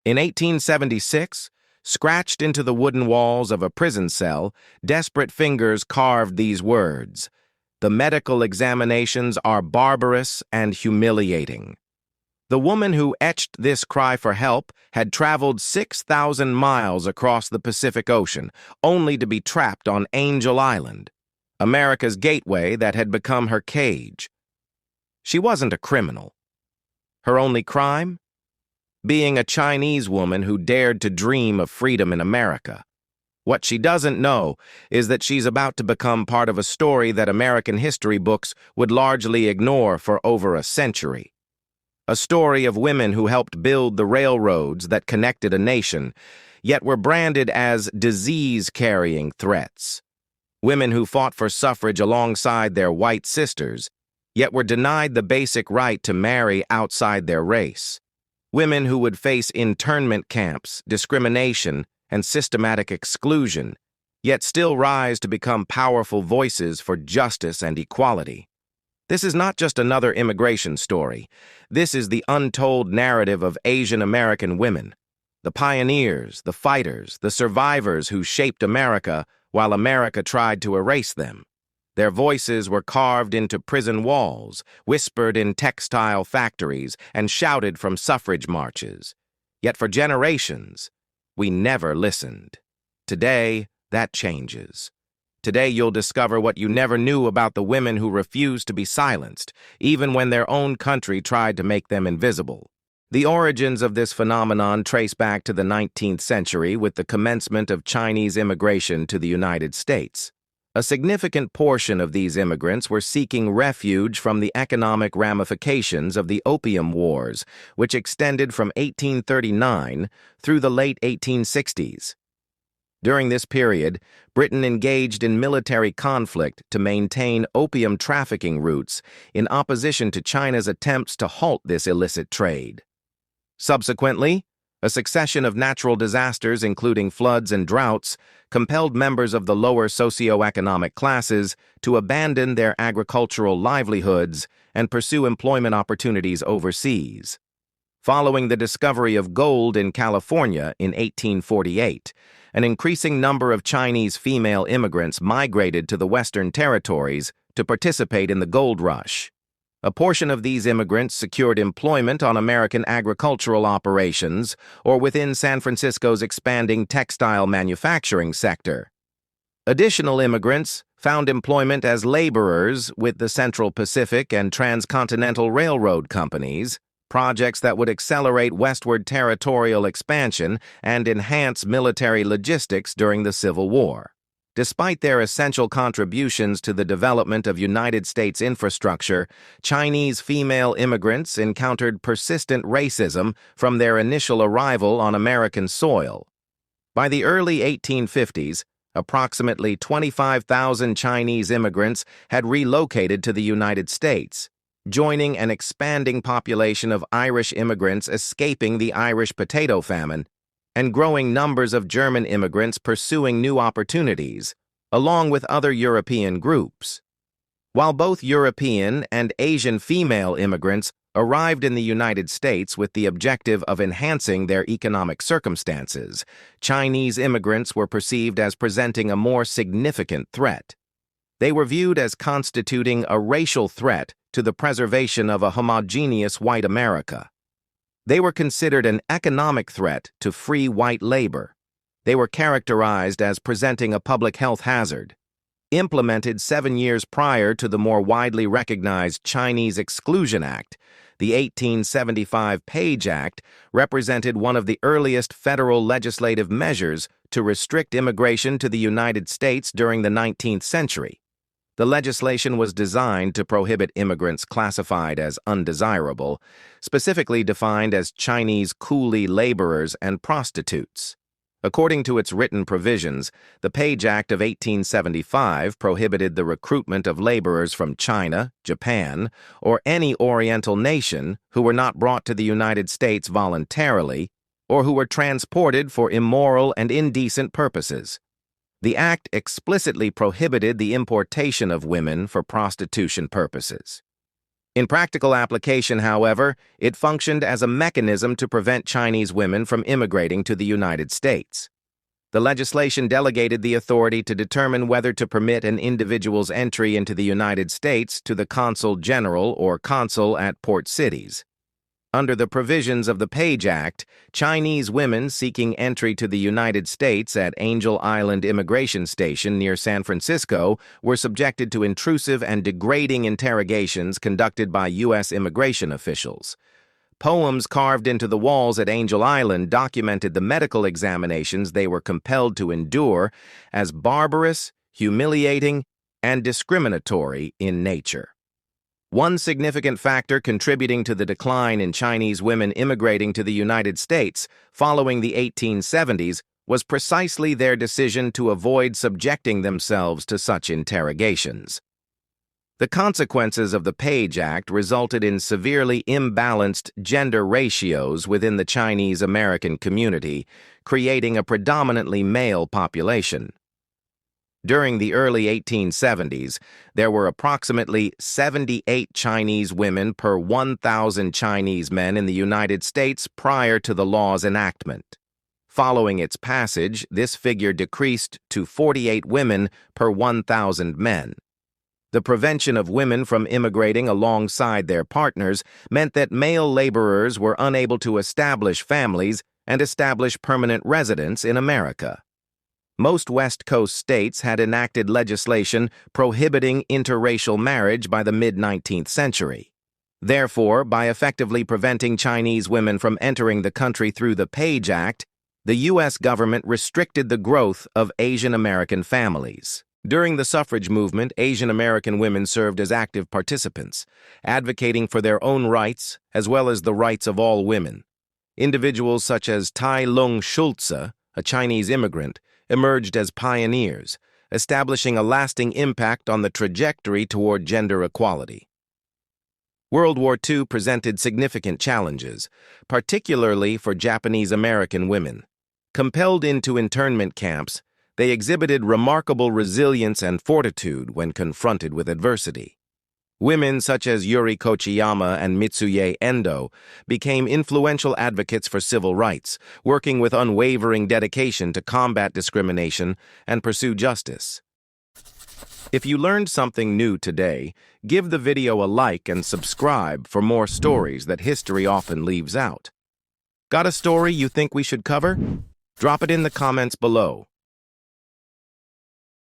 In 1876, scratched into the wooden walls of a prison cell, desperate fingers carved these words: "The medical examinations are barbarous and humiliating." The woman who etched this cry for help had traveled 6,000 miles across the Pacific Ocean, only to be trapped on Angel Island, America's gateway that had become her cage. She wasn't a criminal. Her only crime? Being a Chinese woman who dared to dream of freedom in America. What she doesn't know is that she's about to become part of a story that American history books would largely ignore for over a century. A story of women who helped build the railroads that connected a nation, yet were branded as disease-carrying threats. Women who fought for suffrage alongside their white sisters, yet were denied the basic right to marry outside their race. Women who would face internment camps, discrimination, and systematic exclusion, yet still rise to become powerful voices for justice and equality. This is not just another immigration story. This is the untold narrative of Asian American women, the pioneers, the fighters, the survivors who shaped America while America tried to erase them. Their voices were carved into prison walls, whispered in textile factories, and shouted from suffrage marches. Yet for generations, we never listened. Today, that changes. Today, you'll discover what you never knew about the women who refused to be silenced, even when their own country tried to make them invisible. The origins of this phenomenon trace back to the 19th century with the commencement of Chinese immigration to the United States. A significant portion of these immigrants were seeking refuge from the economic ramifications of the Opium Wars, which extended from 1839 through the late 1860s. During this period, Britain engaged in military conflict to maintain opium trafficking routes in opposition to China's attempts to halt this illicit trade. Subsequently, a succession of natural disasters, including floods and droughts, compelled members of the lower socioeconomic classes to abandon their agricultural livelihoods and pursue employment opportunities overseas. Following the discovery of gold in California in 1848, an increasing number of Chinese female immigrants migrated to the Western territories to participate in the gold rush. A portion of these immigrants secured employment on American agricultural operations or within San Francisco's expanding textile manufacturing sector. Additional immigrants found employment as laborers with the Central Pacific and Transcontinental Railroad companies, projects that would accelerate westward territorial expansion and enhance military logistics during the Civil War. Despite their essential contributions to the development of United States infrastructure, Chinese female immigrants encountered persistent racism from their initial arrival on American soil. By the early 1850s, approximately 25,000 Chinese immigrants had relocated to the United States, joining an expanding population of Irish immigrants escaping the Irish potato famine, and growing numbers of German immigrants pursuing new opportunities, along with other European groups. While both European and Asian female immigrants arrived in the United States with the objective of enhancing their economic circumstances, Chinese immigrants were perceived as presenting a more significant threat. They were viewed as constituting a racial threat to the preservation of a homogeneous white America. They were considered an economic threat to free white labor. They were characterized as presenting a public health hazard. Implemented 7 years prior to the more widely recognized Chinese Exclusion Act, the 1875 Page Act represented one of the earliest federal legislative measures to restrict immigration to the United States during the 19th century. The legislation was designed to prohibit immigrants classified as undesirable, specifically defined as Chinese coolie laborers and prostitutes. According to its written provisions, the Page Act of 1875 prohibited the recruitment of laborers from China, Japan, or any Oriental nation who were not brought to the United States voluntarily or who were transported for immoral and indecent purposes. The act explicitly prohibited the importation of women for prostitution purposes. In practical application, however, it functioned as a mechanism to prevent Chinese women from immigrating to the United States. The legislation delegated the authority to determine whether to permit an individual's entry into the United States to the consul general or consul at port cities. Under the provisions of the Page Act, Chinese women seeking entry to the United States at Angel Island Immigration Station near San Francisco were subjected to intrusive and degrading interrogations conducted by U.S. immigration officials. Poems carved into the walls at Angel Island documented the medical examinations they were compelled to endure as barbarous, humiliating, and discriminatory in nature. One significant factor contributing to the decline in Chinese women immigrating to the United States following the 1870s was precisely their decision to avoid subjecting themselves to such interrogations. The consequences of the Page Act resulted in severely imbalanced gender ratios within the Chinese American community, creating a predominantly male population. During the early 1870s, there were approximately 78 Chinese women per 1,000 Chinese men in the United States prior to the law's enactment. Following its passage, this figure decreased to 48 women per 1,000 men. The prevention of women from immigrating alongside their partners meant that male laborers were unable to establish families and establish permanent residence in America. Most West Coast states had enacted legislation prohibiting interracial marriage by the mid-19th century. Therefore, by effectively preventing Chinese women from entering the country through the Page Act, the U.S. government restricted the growth of Asian American families. During the suffrage movement, Asian American women served as active participants, advocating for their own rights as well as the rights of all women. Individuals such as Tai Lung Schulze, a Chinese immigrant, emerged as pioneers, establishing a lasting impact on the trajectory toward gender equality. World War II presented significant challenges, particularly for Japanese American women. Compelled into internment camps, they exhibited remarkable resilience and fortitude when confronted with adversity. Women such as Yuri Kochiyama and Mitsuye Endo became influential advocates for civil rights, working with unwavering dedication to combat discrimination and pursue justice. If you learned something new today, give the video a like and subscribe for more stories that history often leaves out. Got a story you think we should cover? Drop it in the comments below.